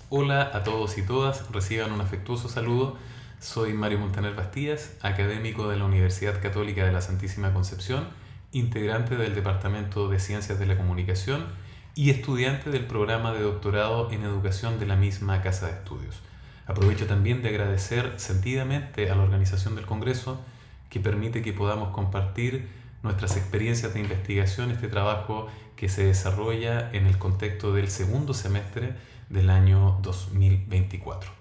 Hola a todos y todas, reciban un afectuoso saludo. Soy Mario Montaner Bastías, académico de la Universidad Católica de la Santísima Concepción, integrante del Departamento de Ciencias de la Comunicación y estudiante del programa de doctorado en educación de la misma Casa de Estudios. Aprovecho también de agradecer sentidamente a la organización del Congreso que permite que podamos compartir nuestras experiencias de investigación, este trabajo que se desarrolla en el contexto del segundo semestre del año 2024.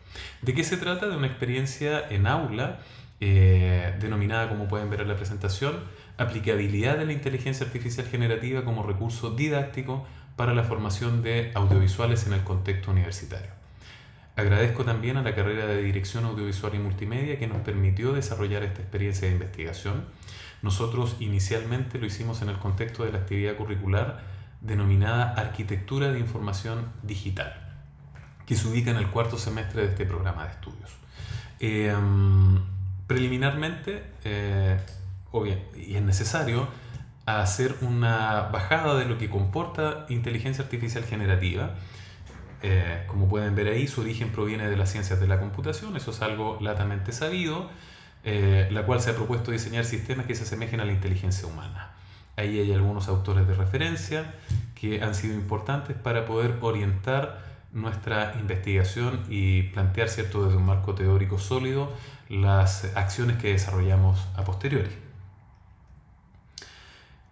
¿De qué se trata? De una experiencia en aula denominada, como pueden ver en la presentación, aplicabilidad de la inteligencia artificial generativa como recurso didáctico para la formación de audiovisuales en el contexto universitario. Agradezco también a la carrera de Dirección Audiovisual y Multimedia que nos permitió desarrollar esta experiencia de investigación. Nosotros inicialmente lo hicimos en el contexto de la actividad curricular denominada Arquitectura de Información Digital, que se ubica en el cuarto semestre de este programa de estudios. Preliminarmente, y es necesario hacer una bajada de lo que comporta inteligencia artificial generativa. Como pueden ver ahí, su origen proviene de las ciencias de la computación, eso es algo latamente sabido, la cual se ha propuesto diseñar sistemas que se asemejen a la inteligencia humana. Ahí hay algunos autores de referencia que han sido importantes para poder orientar nuestra investigación y plantear, ¿cierto?, desde un marco teórico sólido las acciones que desarrollamos a posteriori.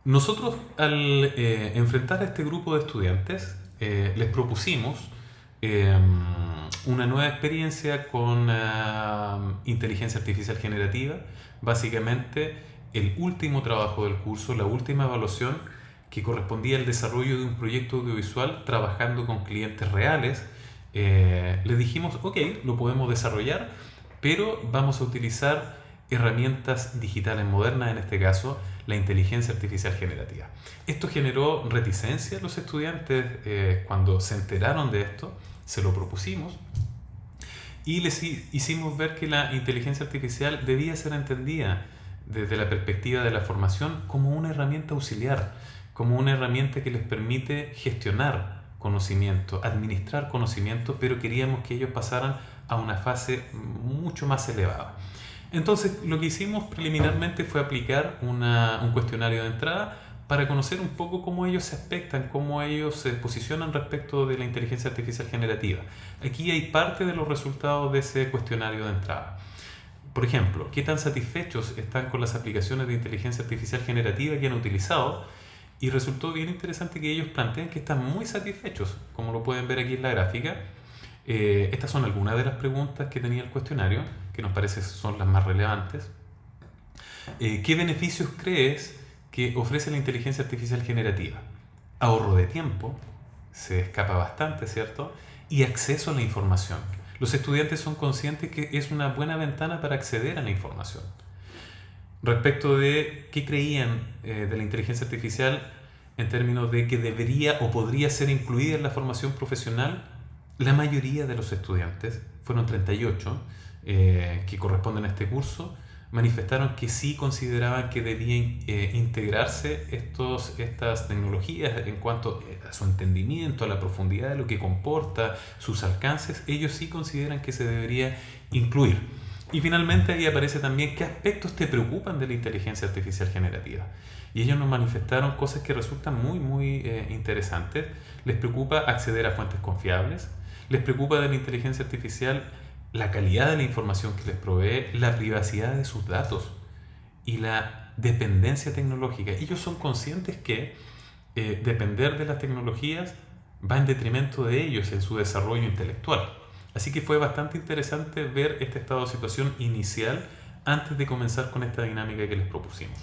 Nosotros, al enfrentar a este grupo de estudiantes, les propusimos una nueva experiencia con inteligencia artificial generativa, básicamente el último trabajo del curso, la última evaluación que correspondía al desarrollo de un proyecto audiovisual trabajando con clientes reales. Les dijimos, ok, lo podemos desarrollar, pero vamos a utilizar herramientas digitales modernas, en este caso la inteligencia artificial generativa. Esto generó reticencia en los estudiantes cuando se enteraron de esto, se lo propusimos y les hicimos ver que la inteligencia artificial debía ser entendida desde la perspectiva de la formación como una herramienta auxiliar, como una herramienta que les permite gestionar conocimiento, administrar conocimiento, pero queríamos que ellos pasaran a una fase mucho más elevada. Entonces, lo que hicimos preliminarmente fue aplicar un cuestionario de entrada para conocer un poco cómo ellos se aspectan, cómo ellos se posicionan respecto de la inteligencia artificial generativa. Aquí hay parte de los resultados de ese cuestionario de entrada. Por ejemplo, ¿qué tan satisfechos están con las aplicaciones de inteligencia artificial generativa que han utilizado? Y resultó bien interesante que ellos plantean que están muy satisfechos, como lo pueden ver aquí en la gráfica. Estas son algunas de las preguntas que tenía el cuestionario, que nos parece son las más relevantes. ¿Qué beneficios crees que ofrece la inteligencia artificial generativa? Ahorro de tiempo, se escapa bastante, ¿cierto? Y acceso a la información. Los estudiantes son conscientes que es una buena ventana para acceder a la información. Respecto de qué creían de la inteligencia artificial en términos de que debería o podría ser incluida en la formación profesional, la mayoría de los estudiantes, fueron 38 que corresponden a este curso, manifestaron que sí consideraban que debían integrarse estas tecnologías en cuanto a su entendimiento, a la profundidad de lo que comporta, sus alcances. Ellos sí consideran que se debería incluir. Y finalmente ahí aparece también qué aspectos te preocupan de la inteligencia artificial generativa. Y ellos nos manifestaron cosas que resultan muy interesantes. Les preocupa acceder a fuentes confiables, les preocupa de la inteligencia artificial la calidad de la información que les provee, la privacidad de sus datos y la dependencia tecnológica. Ellos son conscientes que depender de las tecnologías va en detrimento de ellos en su desarrollo intelectual. Así que fue bastante interesante ver este estado de situación inicial antes de comenzar con esta dinámica que les propusimos.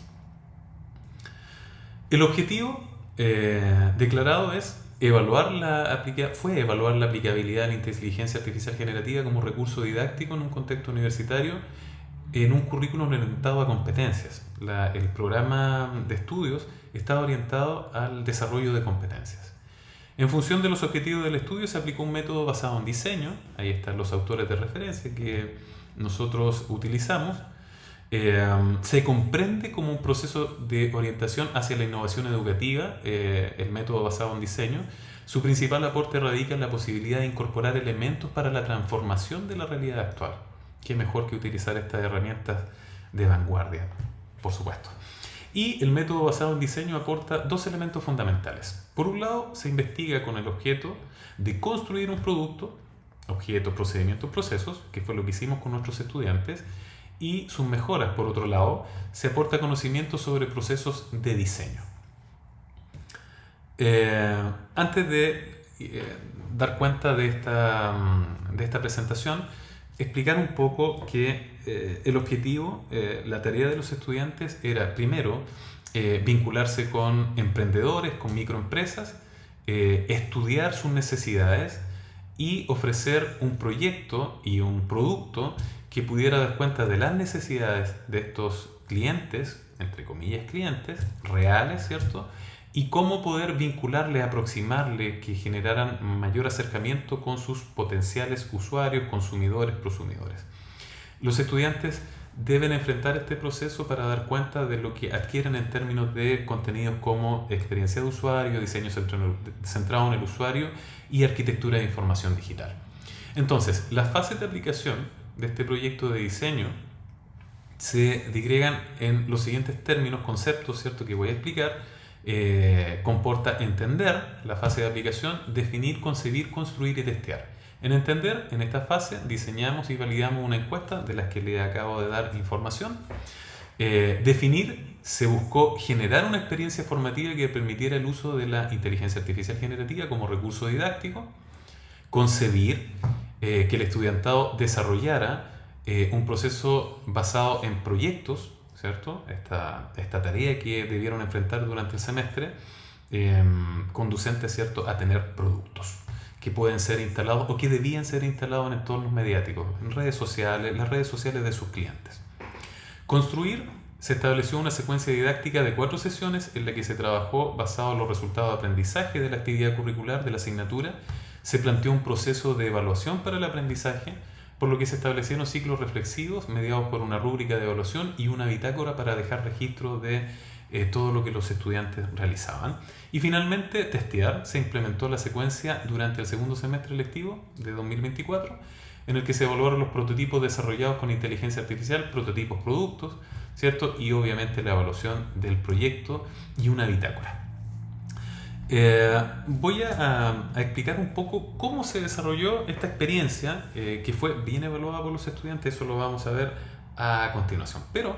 El objetivo declarado es evaluar la aplicabilidad de la inteligencia artificial generativa como recurso didáctico en un contexto universitario en un currículum orientado a competencias. El programa de estudios está orientado al desarrollo de competencias. En función de los objetivos del estudio se aplicó un método basado en diseño. Ahí están los autores de referencia que nosotros utilizamos. Se comprende como un proceso de orientación hacia la innovación educativa, el método basado en diseño, Su principal aporte radica en la posibilidad de incorporar elementos para la transformación de la realidad actual. ¿Qué mejor que utilizar estas herramientas de vanguardia? Por supuesto. Y el método basado en diseño aporta dos elementos fundamentales. Por un lado, se investiga con el objeto de construir un producto, objetos, procedimientos, procesos, que fue lo que hicimos con nuestros estudiantes, y sus mejoras. Por otro lado, se aporta conocimiento sobre procesos de diseño. Antes de dar cuenta de esta presentación, explicar un poco que el objetivo, la tarea de los estudiantes era, primero, vincularse con emprendedores, con microempresas, estudiar sus necesidades y ofrecer un proyecto y un producto que pudiera dar cuenta de las necesidades de estos clientes, entre comillas clientes, reales, ¿cierto? Y cómo poder vincularle, aproximarle, que generaran mayor acercamiento con sus potenciales usuarios, consumidores, prosumidores. Los estudiantes deben enfrentar este proceso para dar cuenta de lo que adquieren en términos de contenidos como experiencia de usuario, diseño centrado en el usuario y arquitectura de información digital. Entonces, las fases de aplicación de este proyecto de diseño se digregan en los siguientes términos, conceptos, ¿cierto?, que voy a explicar. Comporta entender la fase de aplicación, definir, concebir, construir y testear. En entender, en esta fase diseñamos y validamos una encuesta de las que le acabo de dar información. Definir, se buscó generar una experiencia formativa que permitiera el uso de la inteligencia artificial generativa como recurso didáctico. Concebir, que el estudiantado desarrollara un proceso basado en proyectos, ¿cierto? Esta tarea que debieron enfrentar durante el semestre, conducente, ¿cierto?, a tener productos que pueden ser instalados o que debían ser instalados en entornos mediáticos, en redes sociales, las redes sociales de sus clientes. Construir, se estableció una secuencia didáctica de 4 sesiones en la que se trabajó basado en los resultados de aprendizaje de la actividad curricular de la asignatura. Se planteó un proceso de evaluación para el aprendizaje, por lo que se establecieron ciclos reflexivos mediados por una rúbrica de evaluación y una bitácora para dejar registro de todo lo que los estudiantes realizaban. Y finalmente, testear. Se implementó la secuencia durante el segundo semestre lectivo de 2024, en el que se evaluaron los prototipos desarrollados con inteligencia artificial, prototipos productos, ¿cierto? Y obviamente la evaluación del proyecto y una bitácora. Voy a explicar un poco cómo se desarrolló esta experiencia, que fue bien evaluada por los estudiantes. Eso lo vamos a ver a continuación. Pero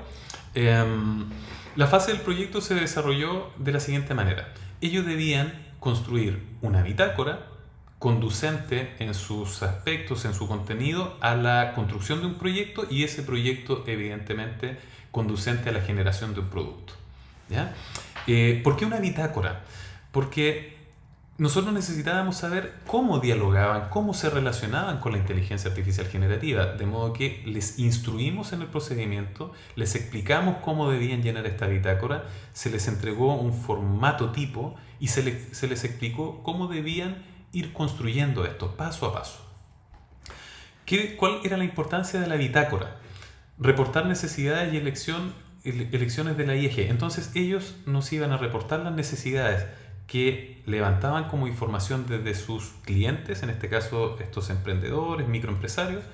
la fase del proyecto se desarrolló de la siguiente manera. Ellos debían construir una bitácora conducente en sus aspectos, en su contenido, a la construcción de un proyecto, y ese proyecto evidentemente conducente a la generación de un producto, ¿ya? ¿Por qué una bitácora? Porque nosotros necesitábamos saber cómo dialogaban, cómo se relacionaban con la inteligencia artificial generativa, de modo que les instruimos en el procedimiento, les explicamos cómo debían llenar esta bitácora, se les entregó un formato tipo y se les explicó cómo debían ir construyendo esto paso a paso. ¿Cuál era la importancia de la bitácora? Reportar necesidades y elecciones de la IEG. Entonces ellos nos iban a reportar las necesidades que levantaban como información desde sus clientes, en este caso estos emprendedores, microempresarios.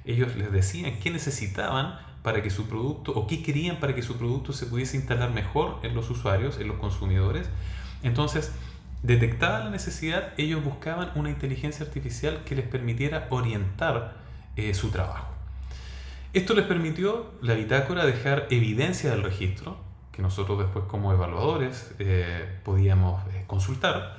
Ellos les decían qué necesitaban para que su producto, o qué querían para que su producto se pudiese instalar mejor en los usuarios, en los consumidores. Entonces, detectada la necesidad, ellos buscaban una inteligencia artificial que les permitiera orientar su trabajo. Esto les permitió, la bitácora, dejar evidencia del registro, que nosotros después como evaluadores podíamos consultar.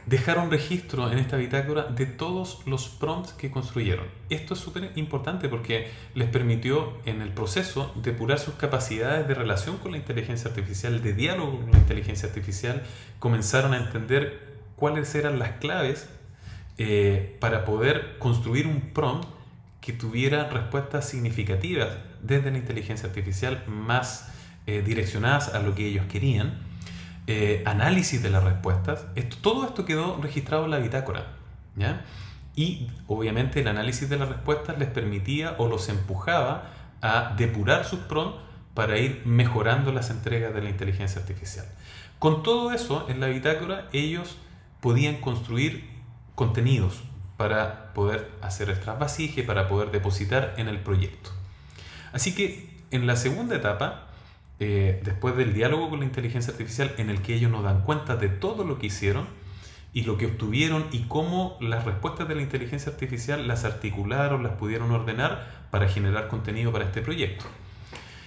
Dejar un registro en esta bitácora de todos los prompts que construyeron. Esto es súper importante porque les permitió en el proceso depurar sus capacidades de relación con la inteligencia artificial, de diálogo con la inteligencia artificial. Comenzaron a entender cuáles eran las claves para poder construir un prompt que tuviera respuestas significativas desde la inteligencia artificial, más direccionadas a lo que ellos querían. Análisis de las respuestas. Todo esto quedó registrado en la bitácora, ¿ya? Y obviamente el análisis de las respuestas les permitía o los empujaba a depurar sus prompts para ir mejorando las entregas de la inteligencia artificial. Con todo eso, en la bitácora ellos podían construir contenidos para poder hacer el trasvasije, para poder depositar en el proyecto. Así que en la segunda etapa, después del diálogo con la inteligencia artificial, en el que ellos nos dan cuenta de todo lo que hicieron y lo que obtuvieron y cómo las respuestas de la inteligencia artificial las articularon, las pudieron ordenar para generar contenido para este proyecto.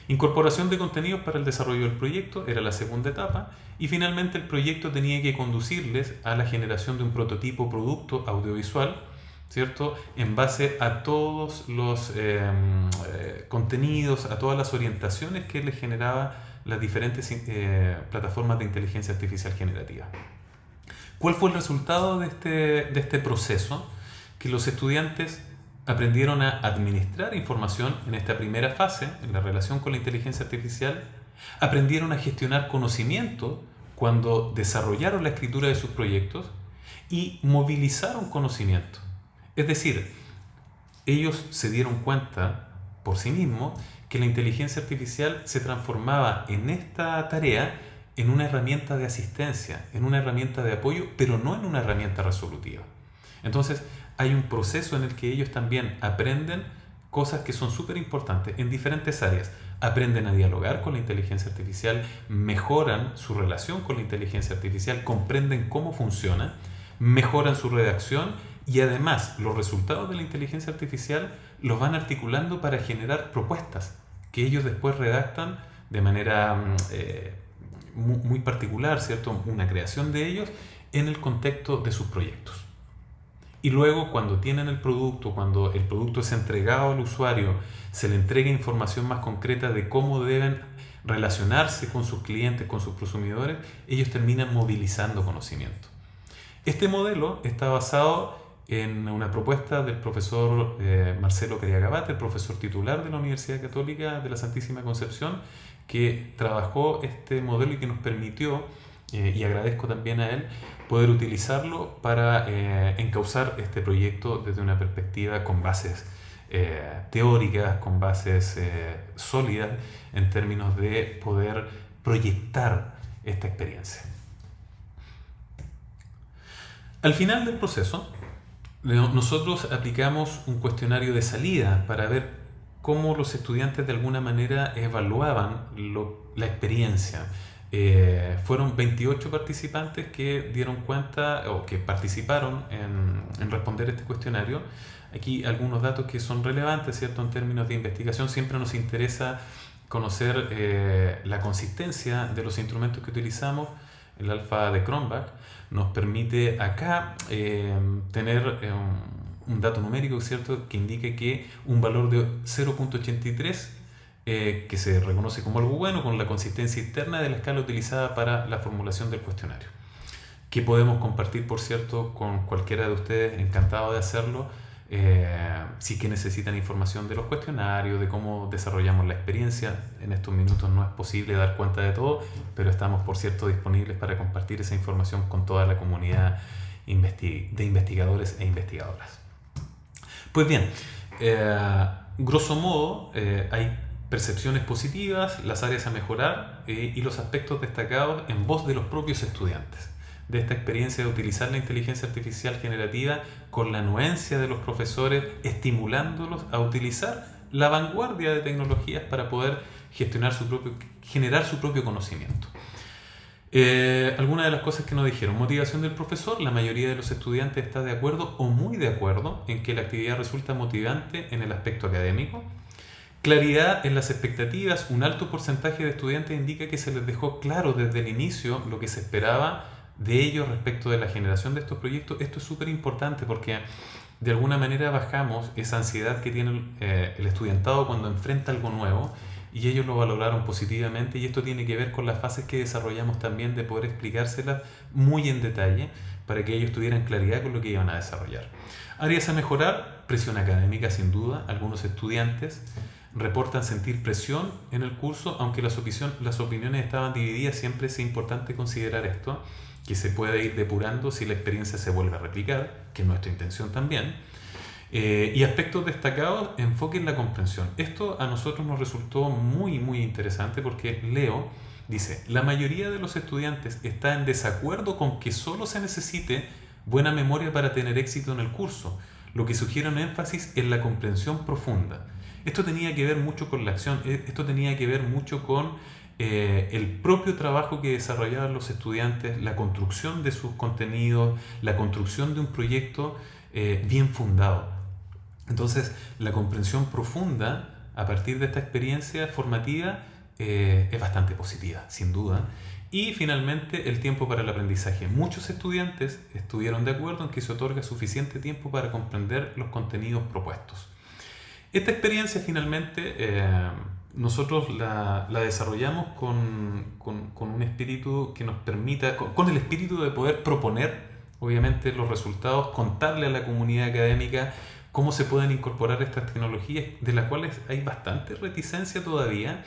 Incorporación de contenidos para el desarrollo del proyecto era la segunda etapa, y finalmente el proyecto tenía que conducirles a la generación de un prototipo producto audiovisual, ¿cierto? En base a todos los contenidos, a todas las orientaciones que les generaba las diferentes plataformas de inteligencia artificial generativa. ¿Cuál fue el resultado de este proceso? Que los estudiantes aprendieron a administrar información en esta primera fase, en la relación con la inteligencia artificial, aprendieron a gestionar conocimiento cuando desarrollaron la escritura de sus proyectos y movilizaron conocimiento. Es decir, ellos se dieron cuenta por sí mismos que la inteligencia artificial se transformaba en esta tarea en una herramienta de asistencia, en una herramienta de apoyo, pero no en una herramienta resolutiva. Entonces, hay un proceso en el que ellos también aprenden cosas que son súper importantes en diferentes áreas. Aprenden a dialogar con la inteligencia artificial, mejoran su relación con la inteligencia artificial, comprenden cómo funciona, mejoran su redacción y además los resultados de la inteligencia artificial los van articulando para generar propuestas que ellos después redactan de manera muy particular, ¿cierto? Una creación de ellos en el contexto de sus proyectos. Y luego, cuando tienen el producto, cuando el producto es entregado al usuario, se le entrega información más concreta de cómo deben relacionarse con sus clientes, con sus consumidores, ellos terminan movilizando conocimiento. Este modelo está basado en una propuesta del profesor Marcelo Cariagabate, el profesor titular de la Universidad Católica de la Santísima Concepción, que trabajó este modelo y que nos permitió, y agradezco también a él, poder utilizarlo para encauzar este proyecto desde una perspectiva con bases teóricas, con bases sólidas en términos de poder proyectar esta experiencia. Al final del proceso, nosotros aplicamos un cuestionario de salida para ver cómo los estudiantes de alguna manera evaluaban la experiencia. Fueron 28 participantes que dieron cuenta o que participaron en responder este cuestionario. Aquí algunos datos que son relevantes, ¿cierto? En términos de investigación siempre nos interesa conocer la consistencia de los instrumentos que utilizamos. El alfa de Cronbach nos permite acá tener un dato numérico, ¿cierto?, que indique que un valor de 0.83 que se reconoce como algo bueno con la consistencia interna de la escala utilizada para la formulación del cuestionario, que podemos compartir, por cierto, con cualquiera de ustedes, encantado de hacerlo, si que necesitan información de los cuestionarios, de cómo desarrollamos la experiencia. En estos minutos no es posible dar cuenta de todo, pero estamos, por cierto, disponibles para compartir esa información con toda la comunidad de investigadores e investigadoras. Pues bien, grosso modo, hay percepciones positivas, las áreas a mejorar y los aspectos destacados en voz de los propios estudiantes, de esta experiencia de utilizar la inteligencia artificial generativa con la anuencia de los profesores, estimulándolos a utilizar la vanguardia de tecnologías para poder generar su propio conocimiento. Algunas de las cosas que nos dijeron: motivación del profesor. La mayoría de los estudiantes está de acuerdo o muy de acuerdo en que la actividad resulta motivante en el aspecto académico. Claridad en las expectativas. Un alto porcentaje de estudiantes indica que se les dejó claro desde el inicio lo que se esperaba de ellos respecto de la generación de estos proyectos. Esto es súper importante porque de alguna manera bajamos esa ansiedad que tiene el estudiantado cuando enfrenta algo nuevo, y ellos lo valoraron positivamente, y esto tiene que ver con las fases que desarrollamos también de poder explicárselas muy en detalle para que ellos tuvieran claridad con lo que iban a desarrollar. Áreas a mejorar. Presión académica, sin duda. Algunos estudiantes reportan sentir presión en el curso, aunque las opiniones estaban divididas. Siempre es importante considerar esto, que se puede ir depurando si la experiencia se vuelve a replicar, que es nuestra intención también. Y aspectos destacados: enfoque en la comprensión. Esto a nosotros nos resultó muy interesante porque Leo Dice, la mayoría de los estudiantes está en desacuerdo con que solo se necesite buena memoria para tener éxito en el curso, lo que sugiere un énfasis en la comprensión profunda. Esto tenía que ver mucho con la acción, esto tenía que ver mucho con el propio trabajo que desarrollaban los estudiantes, la construcción de sus contenidos, la construcción de un proyecto bien fundado. Entonces, la comprensión profunda a partir de esta experiencia formativa es bastante positiva, sin duda. Y finalmente, el tiempo para el aprendizaje. Muchos estudiantes estuvieron de acuerdo en que se otorga suficiente tiempo para comprender los contenidos propuestos. Esta experiencia finalmente nosotros la desarrollamos con un espíritu que nos permita, con el espíritu de poder proponer, obviamente, los resultados, contarle a la comunidad académica cómo se pueden incorporar estas tecnologías, de las cuales hay bastante reticencia todavía.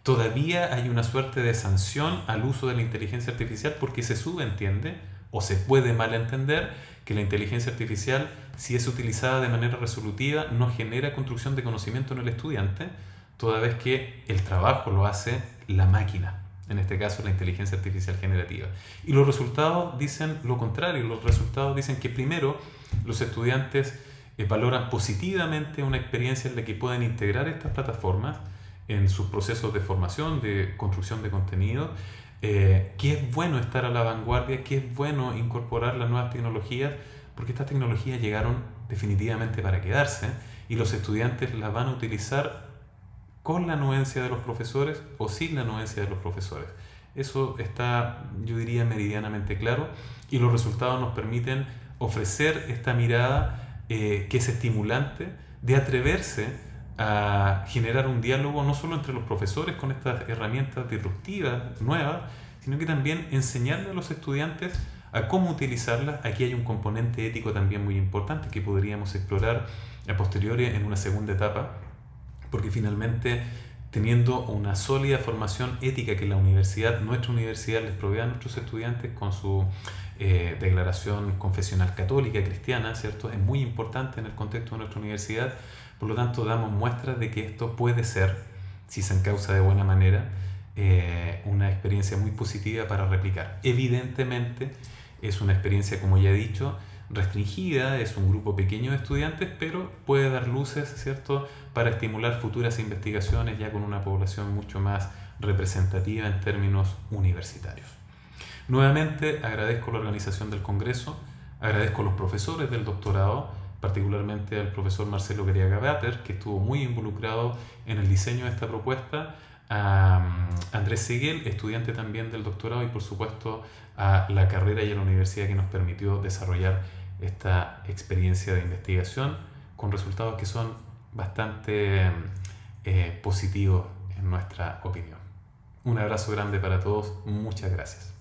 Todavía hay una suerte de sanción al uso de la inteligencia artificial porque se subentiende o se puede malentender que la inteligencia artificial, si es utilizada de manera resolutiva, no genera construcción de conocimiento en el estudiante, toda vez que el trabajo lo hace la máquina, en este caso la inteligencia artificial generativa. Y los resultados dicen lo contrario, los resultados dicen que primero los estudiantes valoran positivamente una experiencia en la que pueden integrar estas plataformas en sus procesos de formación, de construcción de contenido, que es bueno estar a la vanguardia, que es bueno incorporar las nuevas tecnologías, porque estas tecnologías llegaron definitivamente para quedarse y los estudiantes las van a utilizar con la anuencia de los profesores o sin la anuencia de los profesores. Eso está, yo diría, meridianamente claro, y los resultados nos permiten ofrecer esta mirada que es estimulante de atreverse a generar un diálogo no solo entre los profesores con estas herramientas disruptivas, nuevas, sino que también enseñarle a los estudiantes a cómo utilizarlas. Aquí hay un componente ético también muy importante que podríamos explorar a posteriori en una segunda etapa, porque finalmente, teniendo una sólida formación ética que la universidad, nuestra universidad, les provee a nuestros estudiantes con su declaración confesional católica cristiana, ¿cierto? Es muy importante en el contexto de nuestra universidad. Por lo tanto, damos muestras de que esto puede ser, si se encausa de buena manera, una experiencia muy positiva para replicar. Evidentemente, es una experiencia, como ya he dicho, restringida, es un grupo pequeño de estudiantes, pero puede dar luces, ¿cierto?, para estimular futuras investigaciones ya con una población mucho más representativa en términos universitarios. Nuevamente, agradezco la organización del Congreso, agradezco a los profesores del doctorado, particularmente al profesor Marcelo Gariaga-Bater, que estuvo muy involucrado en el diseño de esta propuesta, a Andrés Seguel, estudiante también del doctorado, y por supuesto a la carrera y a la universidad que nos permitió desarrollar esta experiencia de investigación con resultados que son bastante positivos en nuestra opinión. Un abrazo grande para todos, muchas gracias.